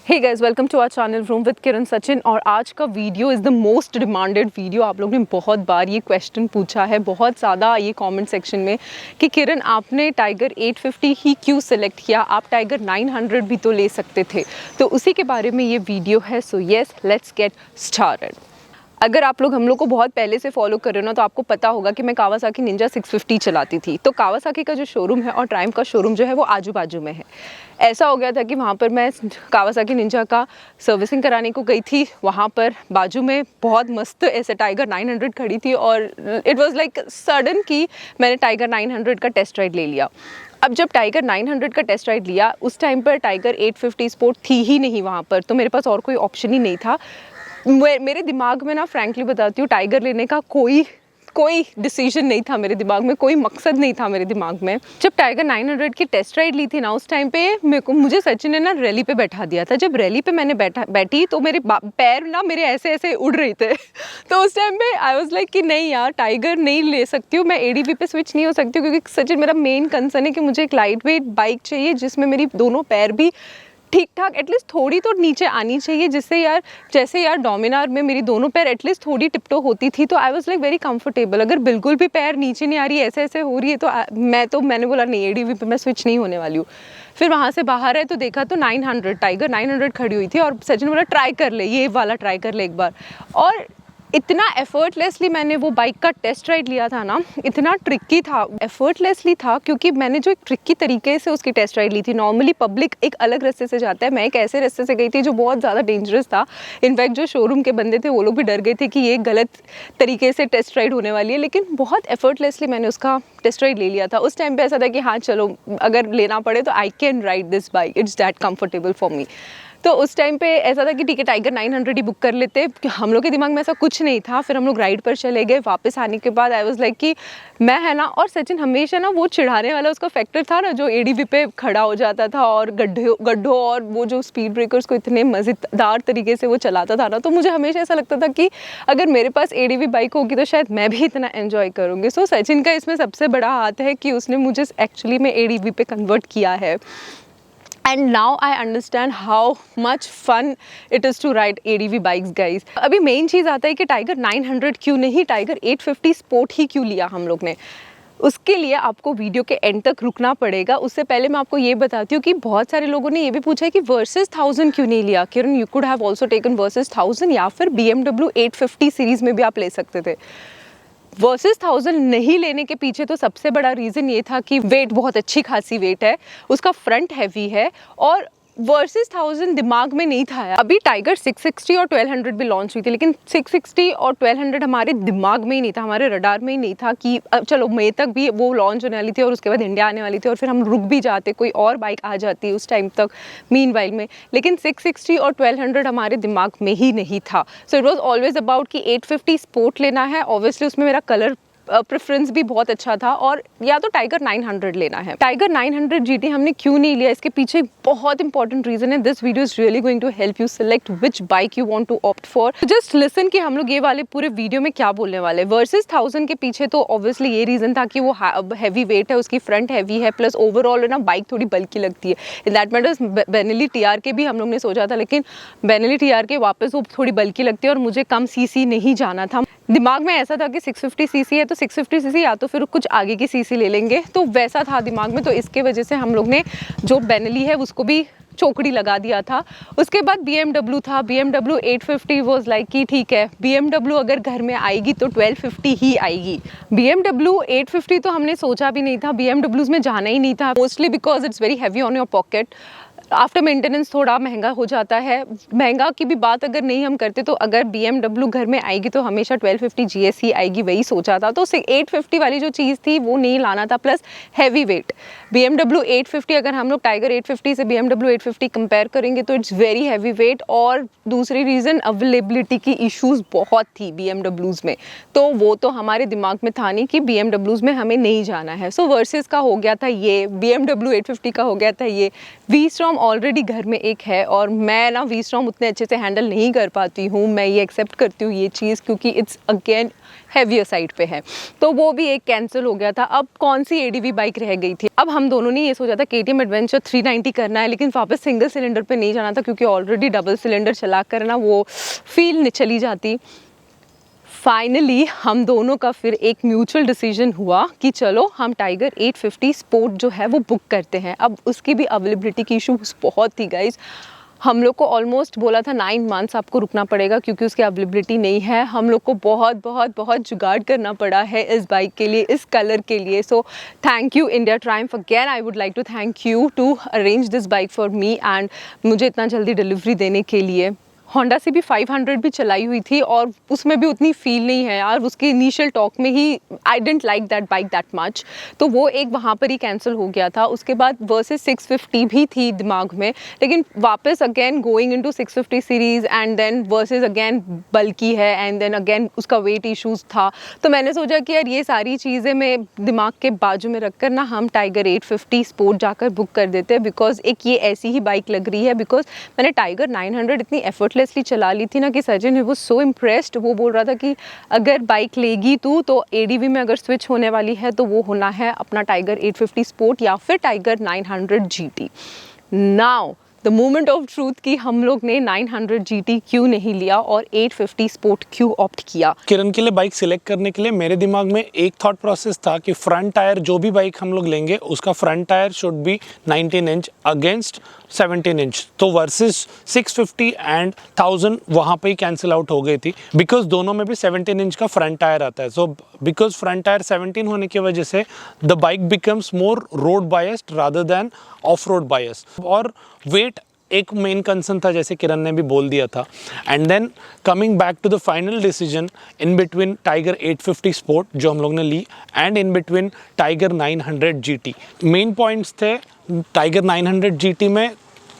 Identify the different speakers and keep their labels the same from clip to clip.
Speaker 1: Hey guys, welcome to our channel room with Kiran Sachin. और आज का video is the most demanded video. आप लोगों ने बहुत बार ये क्वेश्चन पूछा है, बहुत ज़्यादा ये कमेंट सेक्शन में, कि किरण आपने टाइगर 850 ही क्यों सिलेक्ट किया, आप टाइगर 900 भी तो ले सकते थे। तो उसी के बारे में ये वीडियो है। So yes, let's get started. अगर आप लोग हम लोग को बहुत पहले से फॉलो कर रहे हो ना, तो आपको पता होगा कि मैं कावासाकी निंजा 650 चलाती थी। तो कावासाकी का जो शोरूम है और ट्रायम्फ का शोरूम जो है वो आजू बाजू में है। ऐसा हो गया था कि वहाँ पर मैं कावासाकी निंजा का सर्विसिंग कराने को गई थी। वहाँ पर बाजू में बहुत मस्त ऐसे टाइगर 900 खड़ी थी और इट वाज लाइक सडन कि मैंने टाइगर 900 का टेस्ट राइड ले लिया। अब जब टाइगर 900 का टेस्ट राइड लिया, उस टाइम पर टाइगर 850 स्पोर्ट थी ही नहीं वहाँ पर, तो मेरे पास और कोई ऑप्शन ही नहीं था। मेरे दिमाग में ना, फ्रैंकली बताती हूँ, टाइगर लेने का कोई डिसीजन नहीं था मेरे दिमाग में, कोई मकसद नहीं था मेरे दिमाग में। जब टाइगर 900 की टेस्ट राइड ली थी ना, उस टाइम पे मुझे सचिन ने ना रैली पे बैठा दिया था। जब रैली पे मैंने बैठी तो मेरे पैर ना मेरे ऐसे ऐसे उड़ रहे थे। तो उस टाइम पे आई वाज लाइक कि नहीं यार, टाइगर नहीं ले सकती हूँ मैं, एडीवी पे स्विच नहीं हो सकती हूँ, क्योंकि सचिन मेरा मेन कंसर्न है कि मुझे एक लाइट वेट बाइक चाहिए जिसमें मेरी दोनों पैर भी ठीक ठाक एटलीस्ट थोड़ी तो नीचे आनी चाहिए, जिससे यार जैसे यार डोमिनार में मेरी दोनों पैर एटलीस्ट थोड़ी टिपटो होती थी, तो I was like very comfortable. अगर बिल्कुल भी पैर नीचे नहीं आ रही है, ऐसे ऐसे हो रही है, तो मैंने बोला नहीं, एडीवी पे मैं स्विच नहीं होने वाली हूँ। फिर वहाँ से बाहर है तो देखा तो 900 टाइगर 900 खड़ी हुई थी और सचिन बोला ट्राई कर ले, ये वाला ट्राई कर ले एक बार। और इतना एफर्टलेसली मैंने वो बाइक का टेस्ट राइड लिया था ना, इतना ट्रिकी था, एफर्टलेसली था, क्योंकि मैंने जो एक ट्रिकी तरीके से उसकी टेस्ट राइड ली थी। नॉर्मली पब्लिक एक अलग रास्ते से जाता है, मैं एक ऐसे रास्ते से गई थी जो बहुत ज़्यादा डेंजरस था। इनफैक्ट जो शोरूम के बंदे थे वो लोग भी डर गए थे कि ये गलत तरीके से टेस्ट राइड होने वाली है, लेकिन बहुत एफर्टलेसली मैंने उसका टेस्ट राइड ले लिया था। उस टाइम पे ऐसा था कि हाँ चलो, अगर लेना पड़े तो I can ride this bike, it's that comfortable for me. तो उस टाइम पे ऐसा था कि ठीक है, टाइगर 900 ही बुक कर लेते। हम लोग के दिमाग में ऐसा कुछ नहीं था। फिर हम लोग राइड पर चले गए। वापस आने के बाद आई वाज लाइक कि मैं है ना, और सचिन हमेशा ना वो चिढ़ाने वाला उसका फैक्टर था ना, जो एडीवी पे खड़ा हो जाता था और गड्ढों और वो जो स्पीड ब्रेकर्स को इतने मज़ेदार तरीके से वो चलाता था ना, तो मुझे हमेशा ऐसा लगता था कि अगर मेरे पास एडीवी बाइक होगी तो शायद मैं भी इतना एंजॉय करूँगी। सो सचिन का इसमें सबसे बड़ा हाथ है कि उसने मुझे एक्चुअली में एडीवी पे कन्वर्ट किया है। And now I understand how much fun it is to ride ADV bikes, guys. अभी मेन चीज़ आता है कि टाइगर 900 क्यों नहीं, टाइगर 850 स्पोर्ट ही क्यों लिया हम लोग ने। उसके लिए आपको वीडियो के एंड तक रुकना पड़ेगा। उससे पहले मैं आपको ये बताती हूँ कि बहुत सारे लोगों ने ये भी पूछा है कि वर्सेस 1000 क्यों नहीं लिया। Kiran, you could have also taken versus 1000, या फिर BMW 850 सीरीज़ में भी आप ले सकते थे। वर्सेस 1000 नहीं लेने के पीछे तो सबसे बड़ा रीज़न ये था कि वेट बहुत अच्छी खासी वेट है, उसका फ्रंट हैवी है, और वर्सेस 1000 दिमाग में नहीं था। अभी टाइगर 660 और 1200 भी लॉन्च हुई थी, लेकिन 660 और 1200 हमारे दिमाग में ही नहीं था, हमारे रडार में ही नहीं था कि चलो मई तक भी वो लॉन्च होने वाली थी और उसके बाद इंडिया आने वाली थी और फिर हम रुक भी जाते, कोई और बाइक आ जाती उस टाइम तक मीनवाइल में। लेकिन 660 और 1200 हमारे दिमाग में ही नहीं था। So it was always about कि 850 स्पोर्ट लेना है। ऑब्वियसली उसमें मेरा कलर प्रेफरेंस भी बहुत अच्छा था, और या तो टाइगर 900 लेना है। टाइगर 900 GT हमने क्यों नहीं लिया, इसके पीछे बहुत इंपॉर्टेंट रीजन है। This video is really going to help you select which bike you want to opt for. Just listen कि हम लोग ये वाले पूरे वीडियो में क्या बोलने वाले। वर्सेस 1000 के पीछे तो ऑब्वियसली ये रीजन था कि वो हैवी वेट है, उसकी फ्रंट हैवी है, प्लस ओवरऑल ना बाइक थोड़ी बल्कि लगती है। In that matters Benelli TR भी हम लोग ने सोचा था, लेकिन बेनेली TR वापस वो थोड़ी बल्कि लगती है और मुझे कम सीसी नहीं जाना था। दिमाग में ऐसा था कि 650 सीसी है तो 650 सीसी या तो फिर कुछ आगे की सीसी ले लेंगे, तो वैसा था दिमाग में। तो इसके वजह से हम लोग ने जो बेनेली है उसको भी चौकड़ी लगा दिया था। उसके बाद BMW था, BMW 850 वॉज लाइक कि ठीक है, BMW अगर घर में आएगी तो 1250 ही आएगी। BMW 850 तो हमने सोचा भी नहीं था, BMWs में जाना ही नहीं था, mostly because it's very heavy on your pocket. After maintenance थोड़ा महंगा हो जाता है। महंगा की भी बात अगर नहीं हम करते, तो अगर BMW घर में आएगी तो हमेशा 1250 GS ही आएगी, वही सोचा था। तो 850 वाली जो चीज़ थी वो नहीं लाना था, प्लस हैवी वेट। BMW 850 अगर हम लोग टाइगर 850 से BMW 850 कंपेयर करेंगे तो इट्स वेरी हैवी वेट। और दूसरी रीज़न, अवेलेबिलिटी की इश्यूज़ बहुत थी BMWs में, तो वो तो हमारे दिमाग में था नहीं कि BMWs में हमें नहीं जाना है। सो वर्सेस का हो गया था ये, BMW 850 का हो गया था ये, V-Strom ऑलरेडी घर में एक है और मैं ना वी स्टॉर्म उतने अच्छे से हैंडल नहीं कर पाती हूँ, मैं ये एक्सेप्ट करती हूँ ये चीज़, क्योंकि इट्स अगेन हैवियर साइड पे है, तो वो भी एक कैंसिल हो गया था। अब कौन सी एडीवी बाइक रह गई थी? अब हम दोनों ने ये सोचा था KTM एडवेंचर 390 करना है, लेकिन वापस सिंगल सिलेंडर पे नहीं जाना था, क्योंकि ऑलरेडी डबल सिलेंडर चला कर ना वो फील चली जाती। फाइनली हम दोनों का फिर एक म्यूचुअल डिसीजन हुआ कि चलो हम टाइगर 850 स्पोर्ट जो है वो बुक करते हैं। अब उसकी भी अवेलेबिलिटी की इशूज़ बहुत थी गाइज, हम लोग को ऑलमोस्ट बोला था 9 मंथ्स आपको रुकना पड़ेगा, क्योंकि उसकी अवेलेबिलिटी नहीं है। हम लोग को बहुत बहुत बहुत जुगाड़ करना पड़ा है इस बाइक के लिए, इस कलर के लिए। So thank you India Triumph, again I would like to thank you to arrange this bike for me and मुझे इतना जल्दी डिलीवरी देने के लिए। होंडा से भी 500 भी चलाई हुई थी और उसमें भी उतनी फील नहीं है यार, उसके इनिशियल टॉक में ही I didn't like that bike that much, तो वो एक वहाँ पर ही कैंसिल हो गया था। उसके बाद वर्सेस 650 भी थी दिमाग में, लेकिन वापस again going into 650 series and then versus again बल्कि है एंड देन अगेन उसका वेट इशूज़ था, तो मैंने सोचा कि यार ये सारी चीज़ें मैं दिमाग के बाजू में रख कर ना हम टाइगर 850 स्पोर्ट जाकर बुक कर देते हैं, बिकॉज एक ये ऐसी ही बाइक लग रही है। बिकॉज मैंने टाइगर 900 इतनी एफर्टलेसली चला ली थी ना कि Sachin he was so impressed. वो बोल रहा था कि अगर बाइक लेगी तू तो एडीवी में अगर स्विच होने वाली है तो वो होना है अपना टाइगर 850 स्पोर्ट या फिर tiger 900 GT। Now the moment of truth कि हम लोग ने 900 GT क्यों नहीं लिया और 850 स्पोर्ट क्यों ऑप्ट किया।
Speaker 2: किरण के लिए बाइक सिलेक्ट करने के लिए मेरे दिमाग में एक थॉट प्रोसेस था कि फ्रंट टायर जो भी बाइक हम लोग लेंगे उसका front tyre should be 19 inch against 17 inch, तो वर्सेस 650 एंड 1000 वहाँ पे ही कैंसिल आउट हो गई थी, बिकॉज दोनों में भी 17 इंच का फ्रंट टायर आता है। सो बिकॉज फ्रंट टायर 17 होने की वजह से the bike becomes more road biased rather than off road biased, और वेट एक मेन कंसर्न था जैसे किरण ने भी बोल दिया था। And then coming back to the final decision in between Tiger 850 sport जो हम लोग ने ली and in between Tiger 900 GT, main points थे टाइगर 900 GT में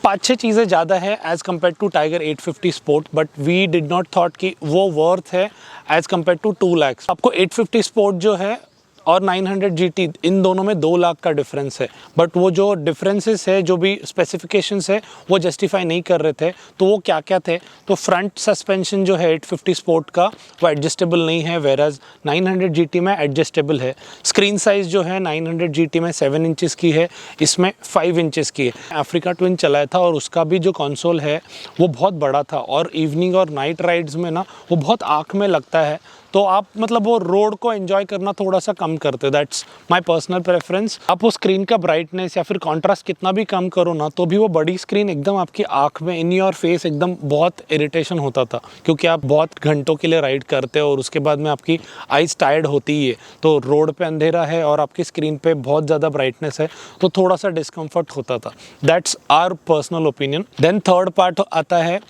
Speaker 2: 5-6 चीज़ें ज़्यादा है as compare to Tiger 850 sport, but we did not thought कि वो वर्थ है एज़ कम्पेयर टू 2 लाख। आपको 850 स्पोर्ट जो है और 900 GT इन दोनों में 2 लाख का डिफरेंस है, बट वो जो डिफरेंसेस है जो भी स्पेसिफिकेशंस है वो जस्टिफाई नहीं कर रहे थे। तो वो क्या क्या थे? तो फ्रंट सस्पेंशन जो है 850 स्पोर्ट का वो एडजस्टेबल नहीं है, वेराज 900 GT में एडजस्टेबल है। स्क्रीन साइज़ जो है 900 GT में 7 इंचेस की है, इसमें 5 इंचेस की है। अफ्रीका ट्विन चलाया था और उसका भी जो कंसोल है वो बहुत बड़ा था और इवनिंग और नाइट राइड्स में ना वो बहुत आँख में लगता है, तो आप मतलब वो रोड को एंजॉय करना थोड़ा सा कम करते। That's my personal preference. आप वो स्क्रीन का ब्राइटनेस या फिर कॉन्ट्रास्ट कितना भी कम करो ना तो भी वो बड़ी स्क्रीन एकदम आपकी आँख में इन योर फेस एकदम बहुत इरिटेशन होता था, क्योंकि आप बहुत घंटों के लिए राइड करते हो और उसके बाद में आपकी आइज़ टायर्ड होती ही है, तो रोड पे अंधेरा है और आपकी स्क्रीन पे बहुत ज़्यादा ब्राइटनेस है तो थोड़ा सा डिस्कम्फर्ट होता था। That's our personal opinion. Then third part आता है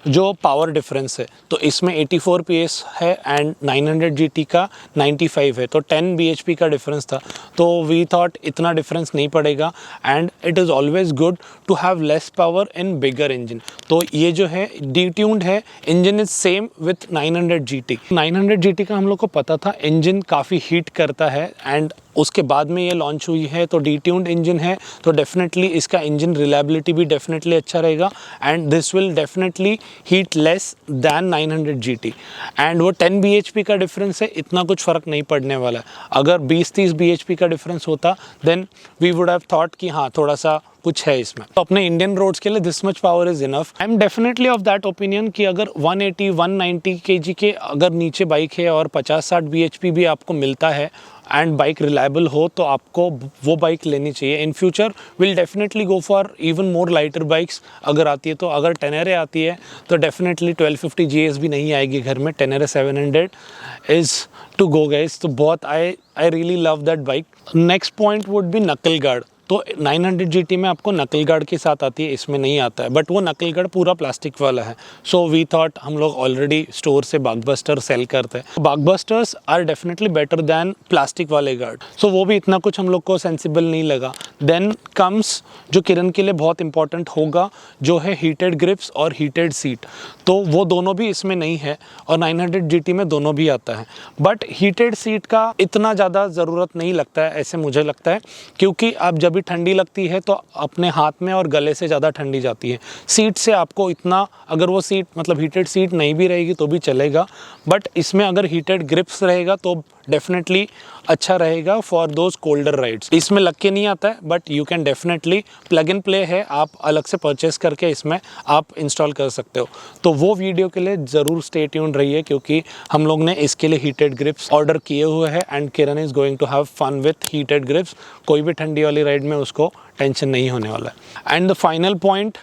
Speaker 2: जो पावर डिफरेंस है, तो इसमें 84 PS है एंड 900 GT का 95 है, तो 10 bhp का डिफरेंस था। तो वी थॉट इतना डिफरेंस नहीं पड़ेगा and it is always good to have less power in bigger engine. तो ये जो है डिट्यून्ड है, engine is same with 900 GT। 900 GT का हम लोग को पता था इंजन काफ़ी हीट करता है एंड उसके बाद में ये लॉन्च हुई है तो डिट्यून्ड इंजन है, तो डेफिनेटली इसका इंजन रिलायबिलिटी भी डेफिनेटली अच्छा रहेगा and this will definitely heat less than 900 GT। And वो 10 bhp का डिफरेंस है, इतना कुछ फ़र्क नहीं पड़ने वाला है। अगर 20-30 bhp का डिफरेंस होता then we would have thought कि हाँ थोड़ा सा कुछ है इसमें। तो अपने इंडियन रोड्स के लिए this much power is enough. I am definitely of that opinion कि अगर 180-190 kg के अगर नीचे बाइक है और 50-60 bhp भी आपको मिलता है एंड बाइक रिलायबल हो तो आपको वो बाइक लेनी चाहिए। In future will definitely go for even more lighter bikes अगर आती है तो। अगर टेनेरे आती है तो डेफिनेटली 1250 GS भी नहीं आएगी घर में, Tenere 700 is to go guys. तो बहुत I really love that bike. Next point would be knuckle guard. तो 900 GT में आपको नकल गार्ड के साथ आती है, इसमें नहीं आता है, बट वो नकल गार्ड पूरा प्लास्टिक वाला है। सो वी थॉट हम लोग ऑलरेडी स्टोर से बागबस्टर सेल करते हैं, Barkbusters are definitely better than plastic वाले गार्ड। सो वो भी इतना कुछ हम लोग को सेंसिबल नहीं लगा। देन कम्स जो किरण के लिए बहुत इंपॉर्टेंट होगा जो है हीटेड ग्रिप्स और हीटेड सीट, तो वो दोनों भी इसमें नहीं है और 900 GT में दोनों भी आता है। बट हीटेड सीट का इतना ज़्यादा ज़रूरत नहीं लगता है ऐसे मुझे लगता है, क्योंकि आप जब भी ठंडी लगती है तो अपने हाथ में और गले से ज़्यादा ठंडी जाती है। सीट से आपको इतना, अगर वो सीट मतलब हीटेड सीट नहीं भी रहेगी तो भी चलेगा, बट इसमें अगर हीटेड ग्रिप्स रहेगा तो डेफिनेटली अच्छा रहेगा फॉर दोज कोल्डर राइड्स। इसमें लग के नहीं आता है, but you can definitely plug and play है, आप अलग से परचेस करके इसमें आप इंस्टॉल कर सकते हो। तो वो वीडियो के लिए ज़रूर स्टे ट्यून्ड रहिए, क्योंकि हम लोग ने इसके लिए हीटेड ग्रिप्स ऑर्डर किए हुए हैं and Kiran is going to have fun with heated grips. कोई भी ठंडी वाली राइड में उसको टेंशन नहीं होने वाला है। एंड द फाइनल पॉइंट,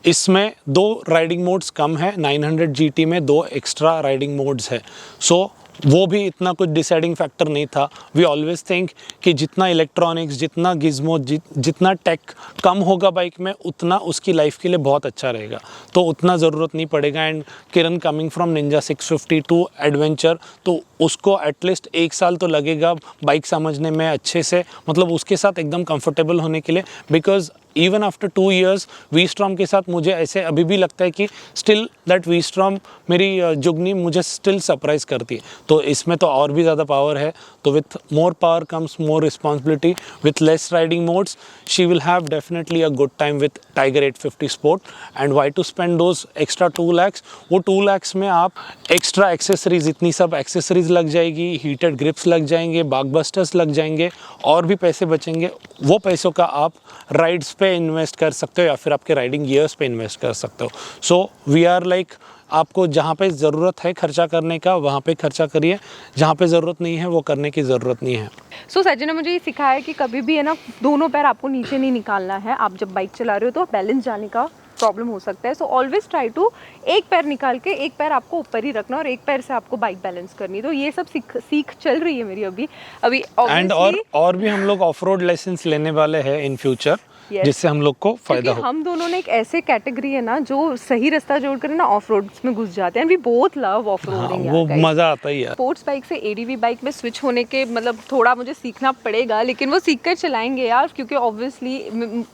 Speaker 2: इसमें 2 राइडिंग मोड्स कम है, 900 GT में 2 एक्स्ट्रा राइडिंग मोड्स है। सो वो भी इतना कुछ डिसाइडिंग फैक्टर नहीं था। वी ऑलवेज थिंक कि जितना इलेक्ट्रॉनिक्स, जितना गिज्मो, जितना टेक कम होगा बाइक में, उतना उसकी लाइफ के लिए बहुत अच्छा रहेगा, तो उतना ज़रूरत नहीं पड़ेगा। And Kiran coming from Ninja 650 to adventure, तो उसको एटलीस्ट 1 साल तो लगेगा बाइक समझने में अच्छे से, मतलब उसके साथ एकदम कंफर्टेबल होने के लिए। Because even after 2 years we-storm के साथ मुझे ऐसे अभी भी लगता है कि स्टिल दैट वी-स्ट्रॉम, मेरी जुगनी मुझे स्टिल सरप्राइज करती है। तो इसमें तो और भी ज़्यादा पावर है, तो with more power comes more responsibility, with less riding modes she will have definitely a good time with Tiger 850 sport. And why to spend those extra 2 lakhs? वो 2 lakhs में आप एक्स्ट्रा एक्सेसरीज, इतनी सब accessories लग जाएगी, heated grips लग जाएंगे, बागबस्टर्स लग जाएंगे, और भी पैसे बचेंगे। वो पैसों का आप राइड्स पे इन्वेस्ट कर सकते हो या फिर आपके राइडिंग गियर्स पे इन्वेस्ट कर सकते हो। सो वी आर लाइक, आपको जहाँ पे ज़रूरत है खर्चा करने का वहाँ पे खर्चा करिए, जहाँ पे ज़रूरत नहीं है वो करने की ज़रूरत नहीं है।
Speaker 1: सो सचिन ने मुझे ये सिखाया है कि कभी भी है ना, दोनों पैर आपको नीचे नहीं निकालना है। आप जब बाइक चला रहे हो तो बैलेंस जाने का प्रॉब्लम हो सकता है। सो ऑलवेज ट्राई टू एक पैर निकाल के एक पैर आपको ऊपर ही रखना और एक पैर से आपको बाइक बैलेंस करनी है। तो ये सब सीख चल रही है मेरी अभी
Speaker 2: एंड और भी हम लोग ऑफ रोड लाइसेंस लेने वाले हैं इन फ्यूचर, जिससे हम लोग को फायदा हो।
Speaker 1: हम दोनों ने एक ऐसे कैटेगरी है ना जो सही रास्ता जोड़कर ना ऑफ रोड्स में घुस जाते हैं। We both love off roading,
Speaker 2: वो मजा आता ही है।
Speaker 1: स्पोर्ट्स बाइक से एडीवी बाइक में स्विच होने के मतलब थोड़ा मुझे सीखना पड़ेगा, लेकिन वो सीख कर चलाएंगे यार, क्योंकि ऑब्वियसली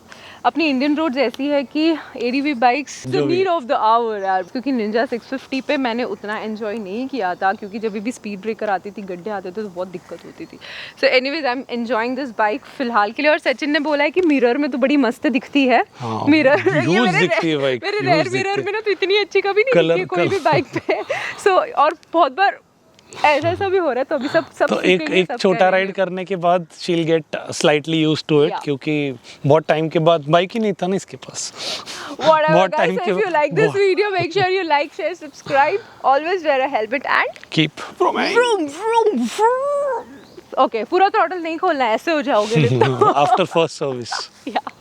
Speaker 1: अपनी इंडियन रोड्स ऐसी है कि ADV bikes the need of the hour यार। क्योंकि निंजा 650 पे मैंने उतना एंजॉय नहीं किया था, क्योंकि जब भी स्पीड ब्रेकर आती थी, गड्ढे आते थे, तो बहुत दिक्कत होती थी। So anyways I am enjoying this bike फिलहाल के लिए। और सचिन ने बोला है कि मिरर में तो बड़ी मस्त दिखती है। मिरर
Speaker 2: दिखती है बाइक,
Speaker 1: मेरे रेयर मिरर में ना तो इतनी अच्छी कभी नहीं दिखती कोई भी बाइक पे। सो और बहुत बार ऐसा भी हो रहा है, तो अभी सब
Speaker 2: तो एक छोटा राइड करने के बाद she'll get slightly used to it, क्योंकि बहुत टाइम के बाद बाइक ही नहीं था ना इसके पास।
Speaker 1: Whatever guys, if you like this video, make sure you like, share, subscribe. Always wear a helmet and
Speaker 2: keep vroom
Speaker 1: vroom. Okay, पूरा throttle नहीं खोलना है, ऐसे हो जाओगे
Speaker 2: after first service.
Speaker 1: Yeah.